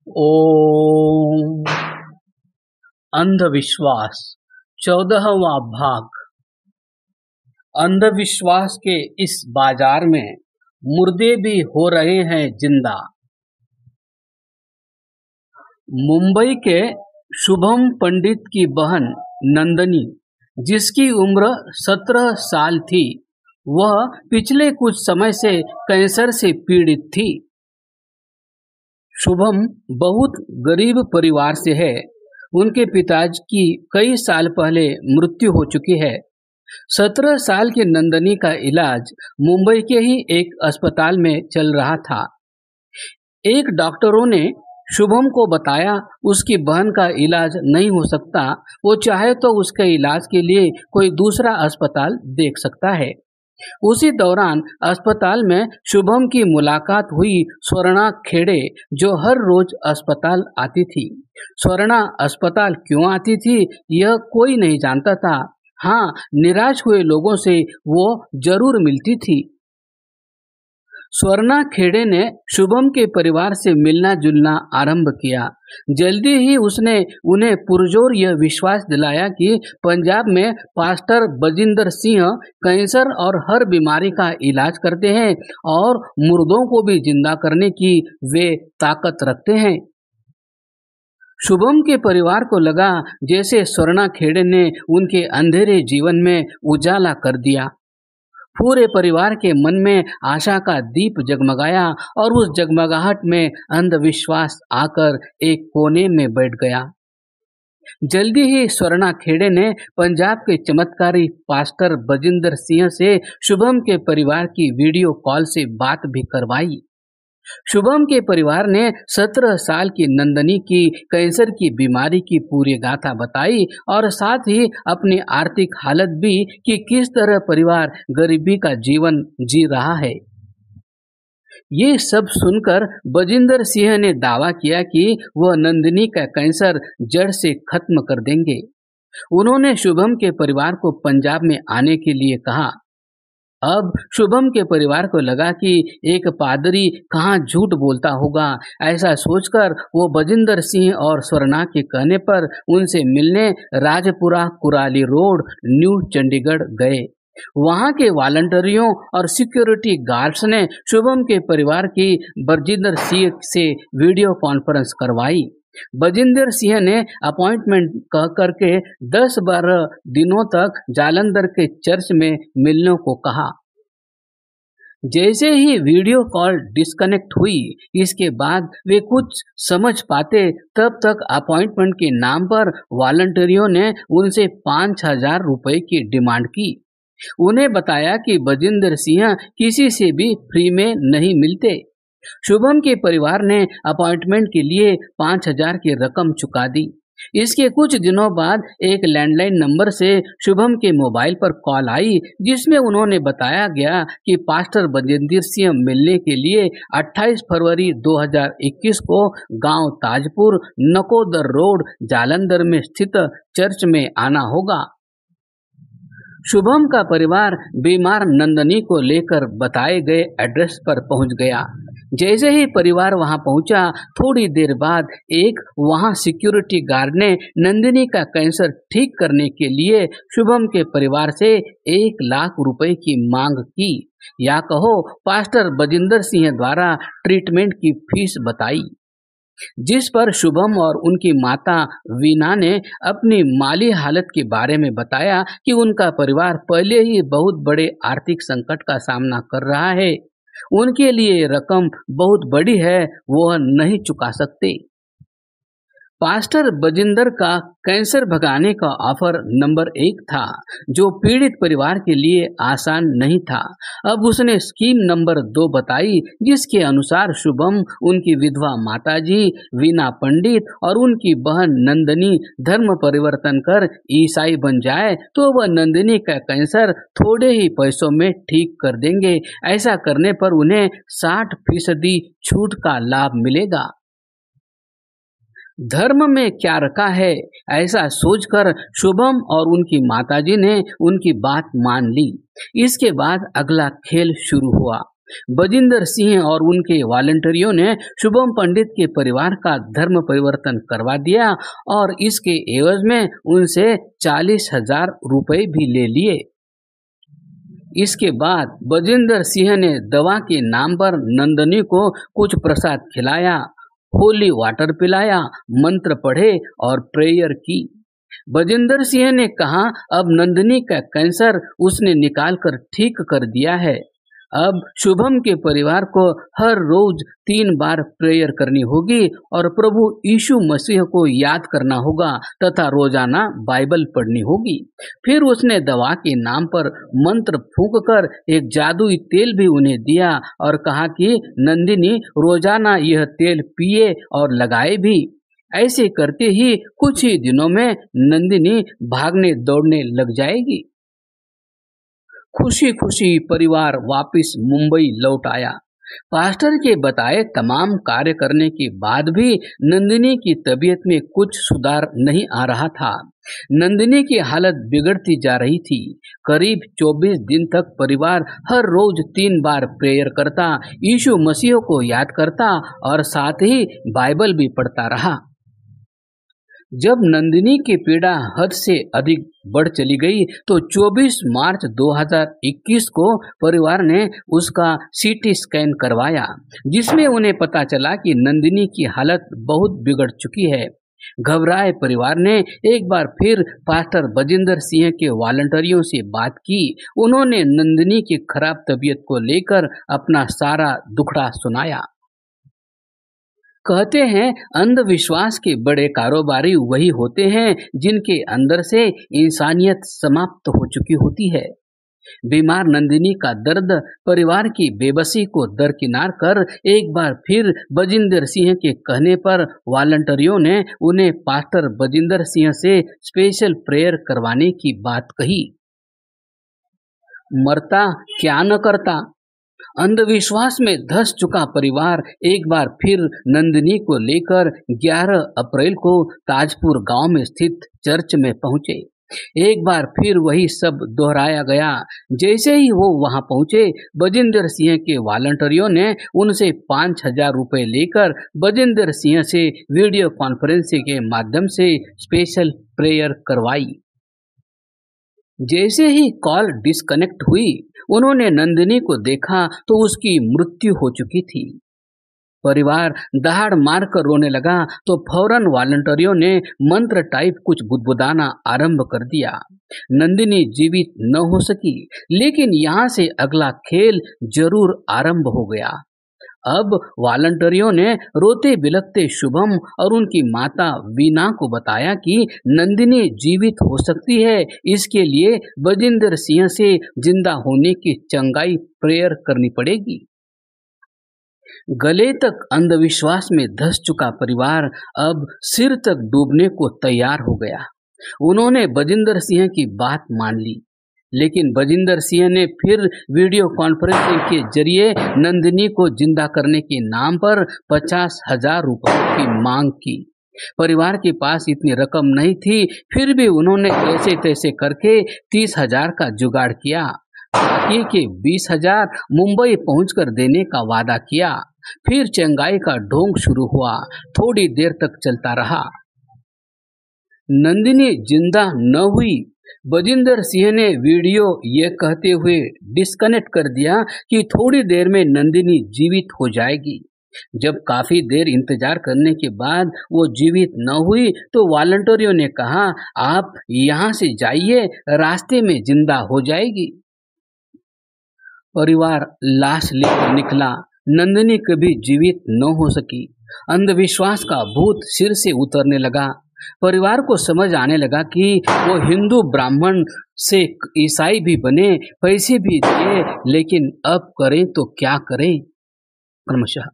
ओम। अंधविश्वास 14वां भाग। अंधविश्वास के इस बाजार में मुर्दे भी हो रहे हैं जिंदा। मुंबई के शुभम पंडित की बहन नंदनी, जिसकी उम्र 17 साल थी, वह पिछले कुछ समय से कैंसर से पीड़ित थी। शुभम बहुत गरीब परिवार से है। उनके पिताजी की कई साल पहले मृत्यु हो चुकी है। 17 साल की नंदनी का इलाज मुंबई के ही एक अस्पताल में चल रहा था। एक डॉक्टरों ने शुभम को बताया उसकी बहन का इलाज नहीं हो सकता, वो चाहे तो उसके इलाज के लिए कोई दूसरा अस्पताल देख सकता है। उसी दौरान अस्पताल में शुभम की मुलाकात हुई स्वर्णा खेड़े, जो हर रोज अस्पताल आती थी। स्वर्णा अस्पताल क्यों आती थी यह कोई नहीं जानता था। हाँ, निराश हुए लोगों से वो जरूर मिलती थी। स्वर्णा खेड़े ने शुभम के परिवार से मिलना जुलना आरंभ किया। जल्दी ही उसने उन्हें पुरजोर यह विश्वास दिलाया कि पंजाब में पास्टर बजिंदर सिंह कैंसर और हर बीमारी का इलाज करते हैं और मुर्दों को भी जिंदा करने की वे ताकत रखते हैं। शुभम के परिवार को लगा जैसे स्वर्णा खेड़े ने उनके अंधेरे जीवन में उजाला कर दिया। पूरे परिवार के मन में आशा का दीप जगमगाया और उस जगमगाहट में अंधविश्वास आकर एक कोने में बैठ गया। जल्दी ही स्वर्णा खेड़े ने पंजाब के चमत्कारी पास्टर बजिंदर सिंह से शुभम के परिवार की वीडियो कॉल से बात भी करवाई। शुभम के परिवार ने 17 साल की नंदनी की कैंसर की बीमारी की पूरी गाथा बताई और साथ ही अपनी आर्थिक हालत भी कि किस तरह परिवार गरीबी का जीवन जी रहा है। ये सब सुनकर बजिंदर सिंह ने दावा किया कि वह नंदनी का कैंसर जड़ से खत्म कर देंगे। उन्होंने शुभम के परिवार को पंजाब में आने के लिए कहा। अब शुभम के परिवार को लगा कि एक पादरी कहाँ झूठ बोलता होगा। ऐसा सोचकर वो बजिंदर सिंह और स्वर्णा के कहने पर उनसे मिलने राजपुरा कुराली रोड न्यू चंडीगढ़ गए। वहां के वॉलंटियरों और सिक्योरिटी गार्ड्स ने शुभम के परिवार की बजिंदर सिंह से वीडियो कॉन्फ्रेंस करवाई। बजिंदर सिंह ने अपॉइंटमेंट कह करके 10-12 दिनों तक जालंधर के चर्च में मिलने को कहा। जैसे ही वीडियो कॉल डिस्कनेक्ट हुई, इसके बाद वे कुछ समझ पाते तब तक अपॉइंटमेंट के नाम पर वॉलंटियरों ने उनसे 5,000 रुपए की डिमांड की। उन्हें बताया कि बजिंदर सिंह किसी से भी फ्री में नहीं मिलते। शुभम के परिवार ने अपॉइंटमेंट के लिए 5,000 की रकम चुका दी। इसके कुछ दिनों बाद एक लैंडलाइन नंबर से शुभम के मोबाइल पर कॉल आई, जिसमें उन्होंने बताया गया कि पास्टर बजिंदर सिंह मिलने के लिए 28 फरवरी 2021 को गांव ताजपुर नकोदर रोड जालंधर में स्थित चर्च में आना होगा। शुभम का परिवार बीमार नंदनी को लेकर बताए गए एड्रेस पर पहुंच गया। जैसे ही परिवार वहां पहुंचा, थोड़ी देर बाद एक वहां सिक्योरिटी गार्ड ने नंदिनी का कैंसर ठीक करने के लिए शुभम के परिवार से 1 लाख रुपए की मांग की, या कहो पास्टर बजिंदर सिंह द्वारा ट्रीटमेंट की फीस बताई। जिस पर शुभम और उनकी माता वीना ने अपनी माली हालत के बारे में बताया कि उनका परिवार पहले ही बहुत बड़े आर्थिक संकट का सामना कर रहा है। उनके लिए रकम बहुत बड़ी है, वह नहीं चुका सकते। पास्टर बजिंदर का कैंसर भगाने का ऑफर नंबर 1 था, जो पीड़ित परिवार के लिए आसान नहीं था। अब उसने स्कीम नंबर 2 बताई, जिसके अनुसार शुभम, उनकी विधवा माताजी वीना पंडित और उनकी बहन नंदनी धर्म परिवर्तन कर ईसाई बन जाए तो वह नंदनी का कैंसर थोड़े ही पैसों में ठीक कर देंगे। ऐसा करने पर उन्हें 60% छूट का लाभ मिलेगा। धर्म में क्या रखा है, ऐसा सोचकर शुभम और उनकी माताजी ने उनकी बात मान ली। इसके बाद अगला खेल शुरू हुआ। बजिंदर सिंह और उनके वॉलंटियरों ने शुभम पंडित के परिवार का धर्म परिवर्तन करवा दिया और इसके एवज में उनसे 40,000 रुपए भी ले लिए। इसके बाद बजिंदर सिंह ने दवा के नाम पर नंदिनी को कुछ प्रसाद खिलाया, होली वाटर पिलाया, मंत्र पढ़े और प्रेयर की। बजिंदर सिंह ने कहा अब नंदिनी का कैंसर उसने निकाल कर ठीक कर दिया है। अब शुभम के परिवार को हर रोज 3 बार प्रेयर करनी होगी और प्रभु यीशु मसीह को याद करना होगा तथा रोजाना बाइबल पढ़नी होगी। फिर उसने दवा के नाम पर मंत्र फूंक कर एक जादुई तेल भी उन्हें दिया और कहा कि नंदिनी रोजाना यह तेल पिए और लगाए भी। ऐसे करते ही कुछ ही दिनों में नंदिनी भागने दौड़ने लग जाएगी। खुशी खुशी परिवार वापस मुंबई लौट आया। पास्टर के बताए तमाम कार्य करने के बाद भी नंदिनी की तबीयत में कुछ सुधार नहीं आ रहा था। नंदिनी की हालत बिगड़ती जा रही थी। करीब 24 दिन तक परिवार हर रोज 3 बार प्रेयर करता, यीशु मसीह को याद करता और साथ ही बाइबल भी पढ़ता रहा। जब नंदिनी की पीड़ा हद से अधिक बढ़ चली गई तो 24 मार्च 2021 को परिवार ने उसका सीटी स्कैन करवाया, जिसमें उन्हें पता चला कि नंदिनी की हालत बहुत बिगड़ चुकी है। घबराए परिवार ने एक बार फिर पास्टर बजिंदर सिंह के वॉलंटियरों से बात की। उन्होंने नंदिनी की खराब तबीयत को लेकर अपना सारा दुखड़ा सुनाया। कहते हैं अंधविश्वास के बड़े कारोबारी वही होते हैं जिनके अंदर से इंसानियत समाप्त हो चुकी होती है। बीमार नंदिनी का दर्द परिवार की बेबसी को दरकिनार कर एक बार फिर बजिंदर सिंह के कहने पर वॉलंटियरों ने उन्हें पास्टर बजिंदर सिंह से स्पेशल प्रेयर करवाने की बात कही। मरता क्या न करता। अंधविश्वास में धंस चुका परिवार एक बार फिर नंदिनी को लेकर 11 अप्रैल को ताजपुर गांव में स्थित चर्च में पहुंचे। एक बार फिर वही सब दोहराया गया। जैसे ही वो वहां पहुंचे, बजिंदर सिंह के वॉलंटियरों ने उनसे 5,000 रुपए लेकर बजिंदर सिंह से वीडियो कॉन्फ्रेंसिंग के माध्यम से स्पेशल प्रेयर करवाई। जैसे ही कॉल डिस्कनेक्ट हुई, उन्होंने नंदिनी को देखा तो उसकी मृत्यु हो चुकी थी। परिवार दहाड़ मार कर रोने लगा तो फौरन वॉलंटियरों ने मंत्र टाइप कुछ बुदबुदाना आरंभ कर दिया। नंदिनी जीवित न हो सकी, लेकिन यहाँ से अगला खेल जरूर आरंभ हो गया। अब वॉलंटियरों ने रोते बिलखते शुभम और उनकी माता वीना को बताया कि नंदिनी जीवित हो सकती है। इसके लिए बजिंदर सिंह से जिंदा होने की चंगाई प्रेयर करनी पड़ेगी। गले तक अंधविश्वास में धंस चुका परिवार अब सिर तक डूबने को तैयार हो गया। उन्होंने बजिंदर सिंह की बात मान ली, लेकिन बजिंदर सिंह ने फिर वीडियो कॉन्फ्रेंसिंग के जरिए नंदिनी को जिंदा करने के नाम पर 50,000 रुपए की मांग की। परिवार के पास इतनी रकम नहीं थी, फिर भी उन्होंने ऐसे तैसे करके 30,000 का जुगाड़ किया। बाकी के 20,000 मुंबई पहुंचकर देने का वादा किया। फिर चंगाई का ढोंग शुरू हुआ। थोड़ी देर तक चलता रहा। नंदिनी जिंदा न हुई। बजिंदर सिंह ने वीडियो ये कहते हुए डिस्कनेक्ट कर दिया कि थोड़ी देर में नंदिनी जीवित हो जाएगी। जब काफी देर इंतजार करने के बाद वो जीवित न हुई तो वॉलंटियरों ने कहा, आप यहाँ से जाइए, रास्ते में जिंदा हो जाएगी। परिवार लाश लेकर निकला। नंदिनी कभी जीवित न हो सकी। अंधविश्वास का भूत सिर से उतरने लगा। परिवार को समझ आने लगा कि वो हिंदू ब्राह्मण से ईसाई भी बने, पैसे भी दिए, लेकिन अब करें तो क्या करें। क्रमशः